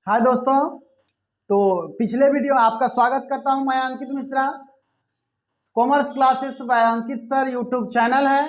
हाय दोस्तों। तो पिछले वीडियो आपका स्वागत करता हूं। मैं Ankit Mishra, commerce classes by Ankit sir YouTube channel है।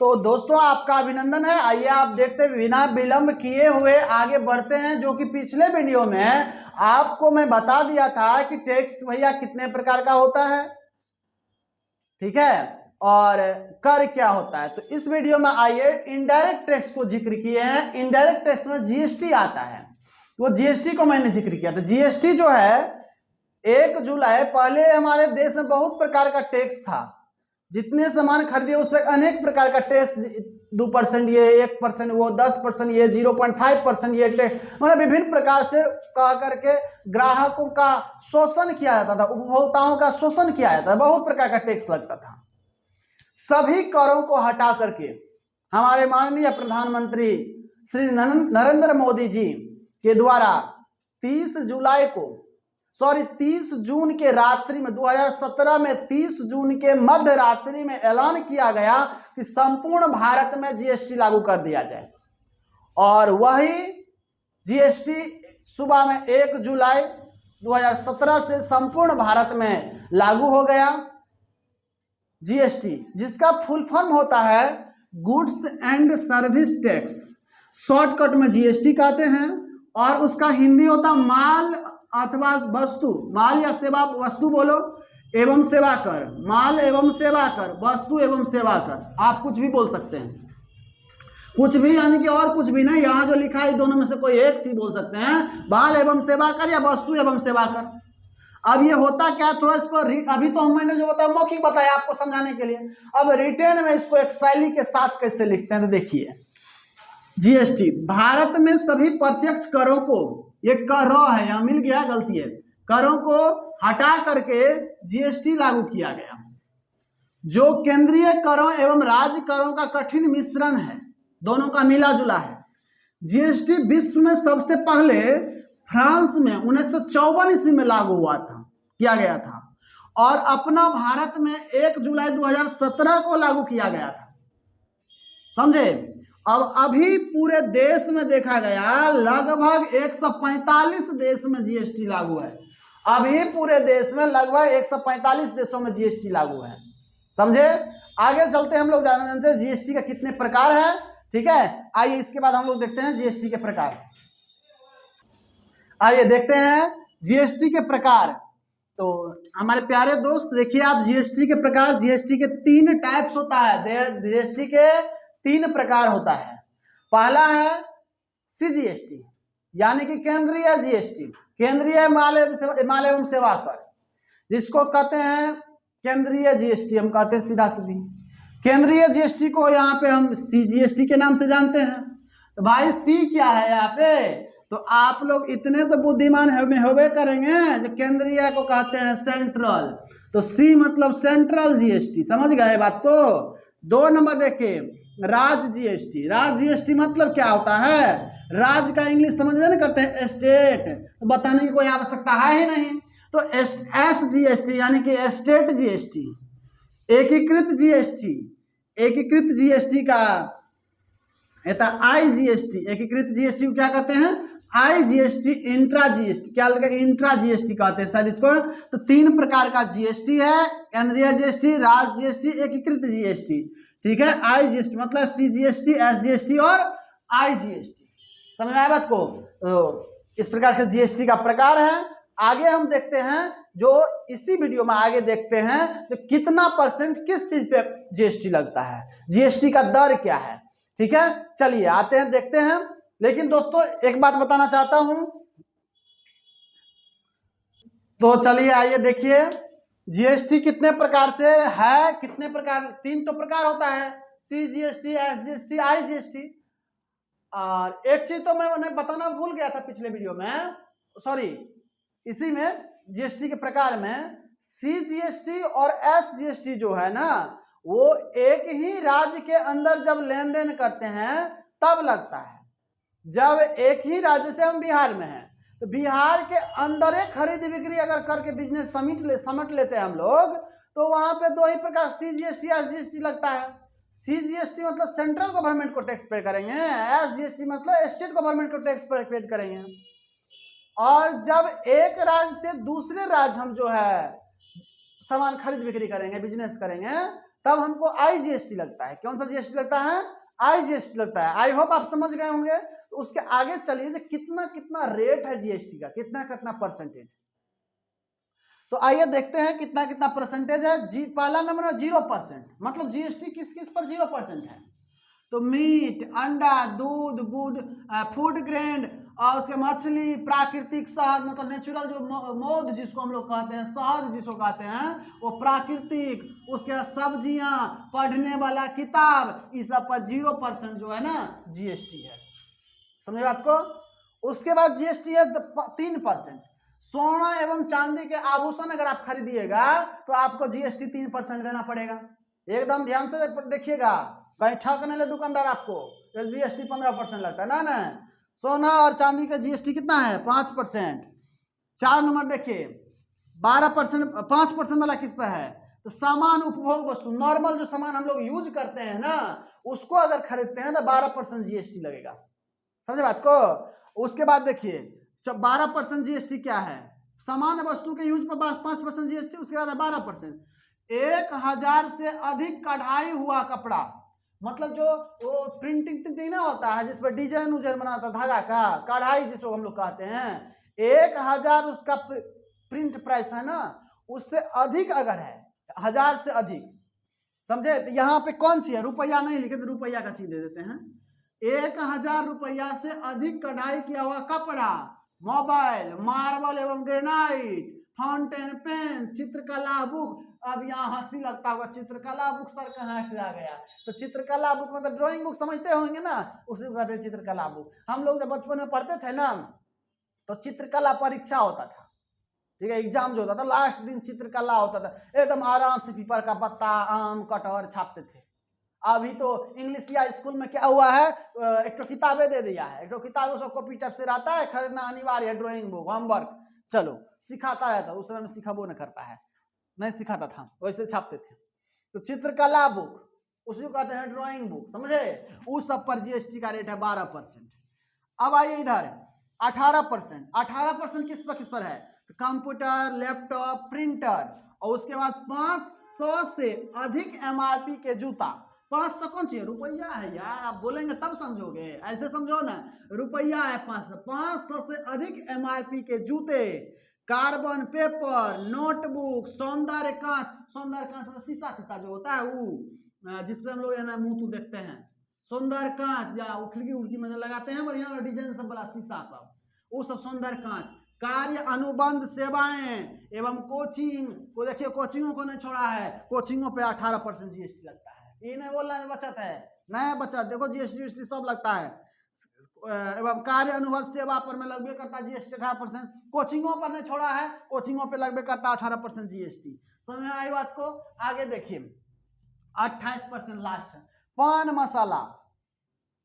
तो दोस्तों आपका अभिनंदन है। आइए आप देखते बिना विलंब किए हुए आगे बढ़ते हैं। जो कि पिछले वीडियो में आपको मैं बता दिया था कि टैक्स भैया कितने प्रकार का होता है, ठीक है, और कर क्या होता है। तो इस वीडियो में आइए इनडायरेक्ट टैक्स को जिक्र किए हैं। इनडायरेक्ट टैक्स में जीएसटी आता है। वो जीएसटी को मैंने जिक्र किया था। जीएसटी जो है 1 जुलाई, पहले हमारे देश में बहुत प्रकार का टैक्स था। जितने सामान खरीदे उस पर अनेक प्रकार का टैक्स, 2% ये, 1% वो, 10% ये, 0.5% ये टैक्स, मतलब विभिन्न प्रकार से कह करके ग्राहकों का शोषण किया जाता था, उपभोक्ताओं का शोषण किया जाता था। बहुत प्रकार का टैक्स लगता था। सभी करों को हटा करके हमारे माननीय प्रधानमंत्री श्री नरेंद्र मोदी जी के द्वारा 30 जून के रात्रि में 2017 में 30 जून के मध्य रात्रि में ऐलान किया गया कि संपूर्ण भारत में जीएसटी लागू कर दिया जाए। और वही जीएसटी सुबह में 1 जुलाई 2017 से संपूर्ण भारत में लागू हो गया। जीएसटी जिसका फुल फॉर्म होता है goods and service tax, shortcut में जीएसटी कहते हैं। और उसका हिंदी होता माल अथवा वस्तु, माल या सेवा, वस्तु बोलो, एवं सेवा कर, माल एवं सेवा कर, वस्तु एवं सेवा कर। आप कुछ भी बोल सकते हैं, कुछ भी यानी कि और कुछ भी नहीं। यहाँ जो लिखा है दोनों में से कोई एक चीज बोल सकते हैं, माल एवं सेवा कर या वस्तु एवं सेवा कर। अब ये होता क्या, थोड़ा इसको अभी तो मैंने जो बताया मौखिक बताया आपको समझाने के लिए। अब रिटेन में इसको एक शैली के साथ कैसे लिखते हैं तो देखिए। जीएसटी भारत में सभी प्रत्यक्ष करों को, ये कर है यहाँ मिल गया, गलती है, करों को हटा करके जीएसटी लागू किया गया, जो केंद्रीय करों एवं राज्य करों का कठिन मिश्रण है, दोनों का मिला जुला है। जीएसटी विश्व में सबसे पहले फ्रांस में 1954 ईस्वी में लागू हुआ था, किया गया था। और अपना भारत में 1 जुलाई 2017 को लागू किया गया था, समझे। अब अभी पूरे देश में देखा गया लगभग 145 देश में जीएसटी लागू है। अभी पूरे देश में लगभग 145 देशों में जीएसटी लागू है, समझे। आगे चलते हम लोग जानते हैं जीएसटी का कितने प्रकार है, ठीक है। आइए इसके बाद हम लोग देखते हैं जीएसटी के प्रकार। आइए देखते हैं जीएसटी के प्रकार। तो हमारे प्यारे दोस्त देखिए आप, जीएसटी के प्रकार, जीएसटी के 3 टाइप्स होता है। जीएसटी के 3 प्रकार होता है। पहला है सीजीएसटी यानी कि केंद्रीय जीएसटी, केंद्रीय माल एवं सेवा कर, जिसको कहते हैं केंद्रीय जीएसटी, हम कहते हैं सीधा सीधी। केंद्रीय जीएसटी को यहाँ पे हम सीजीएसटी के नाम से जानते हैं। तो भाई सी क्या है यहाँ पे, तो आप लोग इतने तो बुद्धिमान होवे करेंगे, जो केंद्रीय को कहते हैं सेंट्रल, तो सी मतलब सेंट्रल जीएसटी, समझ गए बात को। 2 नंबर देखिए राज्य जीएसटी। राज्य जीएसटी मतलब क्या होता है, राज्य का इंग्लिश समझ में नहीं करते हैं, स्टेट, तो बताने की कोई आवश्यकता है ही नहीं। तो एस जीएसटी यानी कि स्टेट जीएसटी। एकीकृत जीएसटी, एकीकृत जीएसटी का आई जीएसटी, एकीकृत जीएसटी को क्या कहते हैं, आई जीएसटी, इंट्रा जीएसटी, क्या लगा, इंट्रा जीएसटी कहते हैं शायद इसको। तो 3 प्रकार का जीएसटी है, केंद्रीय जीएसटी, राज्य जीएसटी, एकीकृत जीएसटी, ठीक है। आई जीएसटी मतलब सीजीएसटी, एसजीएसटी और आई जीएसटी, समझ में आया बात को। तो इस प्रकार के जीएसटी का प्रकार है। आगे हम देखते हैं, जो इसी वीडियो में आगे देखते हैं, तो कितना परसेंट किस चीज पे जीएसटी लगता है, जीएसटी का दर क्या है, ठीक है। चलिए आते हैं देखते हैं। लेकिन दोस्तों एक बात बताना चाहता हूं, तो चलिए आइए देखिए जीएसटी कितने प्रकार से है, कितने प्रकार, 3 तो प्रकार होता है, सीजीएसटी, एसजीएसटी, आईजीएसटी। और एक चीज तो मैं उन्हें बताना भूल गया था पिछले वीडियो में, सॉरी इसी में जीएसटी के प्रकार में, सीजीएसटी और एसजीएसटी जो है ना, वो एक ही राज्य के अंदर जब लेन देन करते हैं तब लगता है। जब एक ही राज्य से हम बिहार में हैं, तो बिहार के अंदर एक खरीद बिक्री अगर करके बिजनेस समट लेते हैं हम लोग, तो वहां पे 2 ही प्रकार सीजीएसटी, एसजीएसटी लगता है। सीजीएसटी मतलब सेंट्रल गवर्नमेंट को टैक्स पे करेंगे, एसजीएसटी मतलब स्टेट गवर्नमेंट को टैक्स पे करेंगे। और जब एक राज्य से दूसरे राज्य हम जो है सामान खरीद बिक्री करेंगे, बिजनेस करेंगे, तब हमको आईजीएसटी लगता है। कौन सा जीएसटी लगता है? आईजीएसटी लगता है। आई होप आप समझ गए होंगे। तो उसके आगे चलिए कितना कितना रेट है जीएसटी का, कितना कितना परसेंटेज। तो आइए देखते हैं कितना कितना परसेंटेज है। पहला नंबर है 0%, मतलब जीएसटी किस किस पर 0% है? तो मीट, अंडा, दूध, गुड, फूड ग्रेन, और उसके मछली, प्राकृतिक शहद, मतलब नेचुरल जो मौध जिसको हम लोग कहते हैं, शहद जिसको कहते हैं वो प्राकृतिक, उसके बाद सब्जियां, पढ़ने वाला किताब, इस सब पर 0% जो है ना जीएसटी है। समझे बात को? उसके बाद जीएसटी है 3%। सोना एवं चांदी के आभूषण अगर आप खरीदिएगा तो आपको जीएसटी 3% देना पड़ेगा। एकदम ध्यान से देखिएगा, कहीं ठग नहीं ले दुकानदार आपको। जीएसटी 15% लगता है ना। ना, सोना और चांदी का जीएसटी कितना है? 5%। 4 नंबर देखिए 12%, 5% वाला किस पर है? तो सामान उपभोग वस्तु, नॉर्मल जो सामान हम लोग यूज करते हैं ना, उसको अगर खरीदते हैं तो 12% जीएसटी लगेगा। समझे बात को? उसके बाद देखिए 12% जीएसटी क्या है? सामान्य वस्तु के यूज पर 5% जीएसटी, उसके बाद 12%। 1000 से अधिक कढ़ाई हुआ कपड़ा, मतलब जो वो प्रिंटिंग ना होता है जिस पर डिजाइन उजाइन बनाता धागा का, कढ़ाई जिसको हम लोग कहते हैं, 1000 उसका प्रिंट प्राइस है ना, उससे अधिक अगर है, 1000 से अधिक, समझे? तो यहाँ पे कौन सी है? रुपया नहीं लिखे तो रुपया का चीज दे देते हैं। 1000 रुपया से अधिक कढ़ाई किया हुआ कपड़ा, मोबाइल, मार्बल एवं ग्रेनाइट, फाउंटेन पेन, चित्रकला बुक। अब यहाँ हंसी लगता होगा, चित्रकला बुक सर कहाँ से आ गया? तो चित्रकला बुक मतलब ड्राइंग बुक समझते होंगे ना, उसी को कहते हैं चित्रकला बुक। हम लोग जब बचपन में पढ़ते थे ना तो चित्रकला परीक्षा होता था, ठीक है, एग्जाम जो होता था लास्ट दिन चित्रकला होता था, एकदम आराम से पीपल का पत्ता, आम, कटहर छापते थे। अभी तो इंग्लिश या स्कूल में क्या हुआ है, एक तो किताबें दे दिया है, एक तो किताबों से कॉपी टाइप से रहता है, खरीदना अनिवार्य है, ड्राइंग बुक, होमवर्क, चलो सिखाता है। तो उस समय में सिखाबो न करता है, नहीं सिखाता था, वैसे छापते थे। तो चित्रकला बुक उसी को कहते हैं ड्राइंग बुक, समझे? उस सब पर जीएसटी का रेट है 12%। अब आइए इधर 18%। 18% किस पर है? तो कंप्यूटर, लैपटॉप, प्रिंटर, और उसके बाद 500 से अधिक एमआरपी के जूता। 500 कौन सी है? रुपया है यार, आप बोलेंगे तब समझोगे, ऐसे समझो ना, रुपया है 500। 500 से अधिक एमआरपी के जूते, कार्बन पेपर, नोटबुक, सौंदर्य कांच, सौंदर्य कांच मतलब शीशा शीशा जो होता है वो, जिसपे हम लोग है ना मुंह तू देखते हैं, सौंदर्य कांच, या खिड़की उड़की में लगाते हैं बढ़िया डिजाइन सब वाला शीशा सब, वो सब सौंदर्य कांच। कार्य अनुबंध सेवाएं एवं कोचिंग को देखिए, कोचिंगों को नहीं छोड़ा है, कोचिंगों पे 18% जीएसटी लगता है। ये नहीं बोलना है बचत है, नया बचत, देखो जीएसटी सब लगता है। एवं कार्य अनुबंध सेवा पर में लगभग करता है जीएसटी 18%। कोचिंगों पर नहीं छोड़ा है, कोचिंगों पे लगभग करता है 18% जीएसटी। समझ में आई बात को? आगे देखिए 28% लास्ट है। पान मसाला,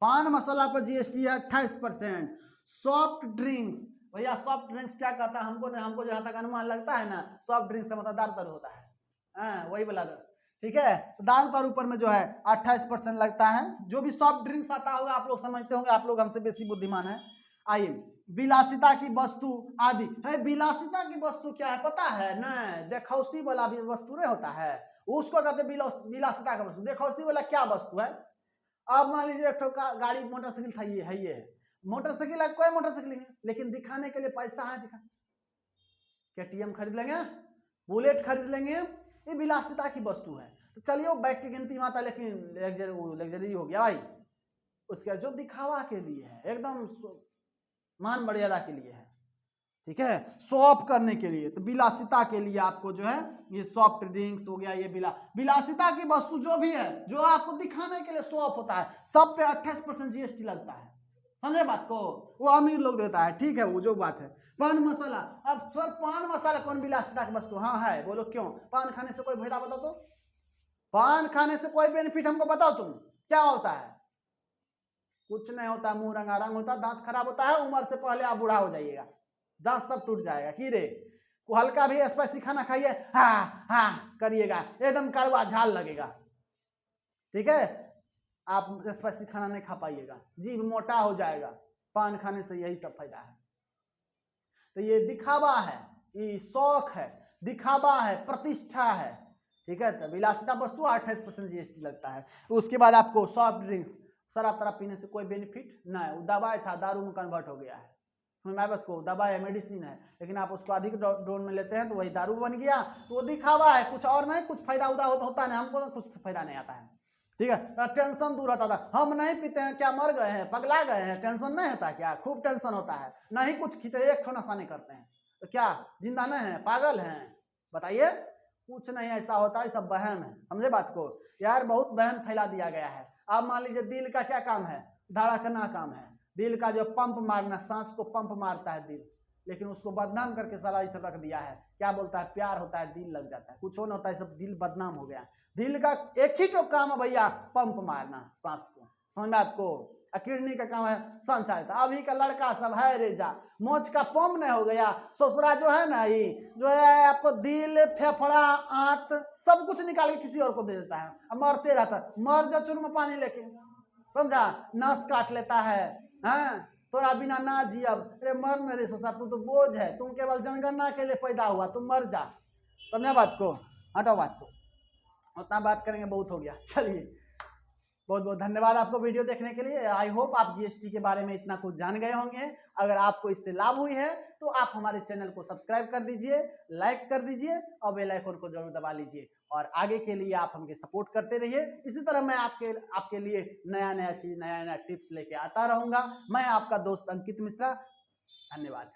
पान मसाला पर जीएसटी है 28%। सॉफ्ट ड्रिंक्स, भैया सॉफ्ट ड्रिंक्स क्या कहता है? हमको जहां तक अनुमान लगता है ना, सॉफ्ट ड्रिंक्स का मतलब दारू होता है, वही बोला था, ठीक है? तो दारू ऊपर में जो है 28% लगता है। जो भी सॉफ्ट ड्रिंक्स आता होगा आप लोग समझते होंगे, आप लोग हमसे बेसी बुद्धिमान है। आइए विलासिता की वस्तु आदि है। विलासिता की वस्तु क्या है पता है? न देखौसी वाला भी वस्तु नहीं होता है, उसको कहते हैं विलासिता का वस्तु। देखौसी वाला क्या वस्तु है? अब मान लीजिए एक गाड़ी मोटरसाइकिल था, ये है मोटरसाइकिल है, कोई मोटरसाइकिल नहीं, लेकिन दिखाने के लिए पैसा है, दिखा केटीएम खरीद लेंगे, बुलेट खरीद लेंगे, ये विलासिता की वस्तु है। तो चलिए वो बाइक की गिनती में आता है, लेकिन लग्जरी हो गया भाई, उसका जो दिखावा के लिए है, एकदम मान मर्यादा के लिए है, ठीक है, शो ऑफ करने के लिए। तो विलासिता के लिए आपको जो है ये सॉफ्ट ड्रिंक्स हो गया, ये विलासिता की वस्तु जो भी है, जो आपको दिखाने के लिए शो ऑफ होता है, सब पे 28% जीएसटी लगता है। समझे बात को? वो अमीर लोग देता है, ठीक है, वो जो बात है। पान मसाला, अब सर पान मसाला कौन विलासिता की वस्तु? हाँ है, बोलो क्यों? पान खाने से कोई फायदा बताओ तो, पान खाने से कोई बेनिफिट हमको बताओ तुम, क्या होता है? कुछ नहीं होता, मुंह रंगारंग होता, दांत खराब होता है, उम्र से पहले आप बूढ़ा हो जाइएगा, दांत सब टूट जाएगा। की रे, हल्का भी स्पाइसी खाना खाइए, हाँ हाँ करिएगा, एकदम कड़वा झाल लगेगा, ठीक है? आप स्पाइसी खाना नहीं खा पाइएगा, जीभ मोटा हो जाएगा, पान खाने से यही सब फायदा है। तो ये दिखावा है, ये शौक है, दिखावा है, प्रतिष्ठा है, ठीक है। तो विलासिता वस्तु 28% जीएसटी लगता है। तो उसके बाद आपको सॉफ्ट ड्रिंक्स, शराब तराब पीने से कोई बेनिफिट नहीं, वो दवाई था, दारू में कन्वर्ट हो गया है, समझ में आया को, दवा है, मेडिसिन है, लेकिन आप उसको अधिक डोज में लेते हैं तो वही दारू बन गया। तो वो दिखावा है, कुछ और नहीं, कुछ फायदा उदा होता नहीं, हमको कुछ फायदा नहीं आता है, ठीक है। टेंशन दूर होता था, हम नहीं पीते हैं, क्या मर गए हैं, पगला गए हैं, टेंशन नहीं होता क्या, खूब टेंशन होता है, नहीं कुछ खींचते, एक ठो नशा नहीं करते हैं, तो क्या जिंदा नहीं है, पागल हैं, बताइए। कुछ नहीं ऐसा होता है, सब वहम है, समझे बात को यार, बहुत वहम फैला दिया गया है। आप मान लीजिए दिल का क्या काम है, धड़कना काम है, दिल का जो पंप मारना, सांस को पंप मारता है दिल, लेकिन उसको बदनाम करके साला इसे रख दिया है, क्या बोलता है, प्यार होता है, दिल लग जाता है, कुछ नहीं होता है, सब दिल बदनाम हो गया। दिल का एक ही जो काम है भैया, पंप मारना सांस को, समझ में आपको। किडनी का काम है संचालित। अभी का लड़का सब है रेजा, मोच का पंप नहीं हो गया, ससुरा जो है ना, ये जो है आपको दिल, फेफड़ा, आंत सब कुछ निकाल के किसी और को दे देता है, अब मरते रहता है, मर जा चुर में पानी लेके, समझा, नस काट लेता है, हाँ तोरा बिना ना जियब, अरे मर न रे ससुरा, तू तो बोझ है, तुम केवल जनगणना के लिए पैदा हुआ, तुम मर जा, समझा बात को, हटाओ बात को, उतना बात करेंगे बहुत हो गया। चलिए, बहुत बहुत धन्यवाद आपको वीडियो देखने के लिए। आई होप आप जीएसटी के बारे में इतना कुछ जान गए होंगे। अगर आपको इससे लाभ हुई है तो आप हमारे चैनल को सब्सक्राइब कर दीजिए, लाइक कर दीजिए और बेल आइकन को जरूर दबा लीजिए, और आगे के लिए आप हमके सपोर्ट करते रहिए। इसी तरह मैं आपके लिए नया नया चीज, नया नया टिप्स लेके आता रहूंगा। मैं आपका दोस्त अंकित मिश्रा, धन्यवाद।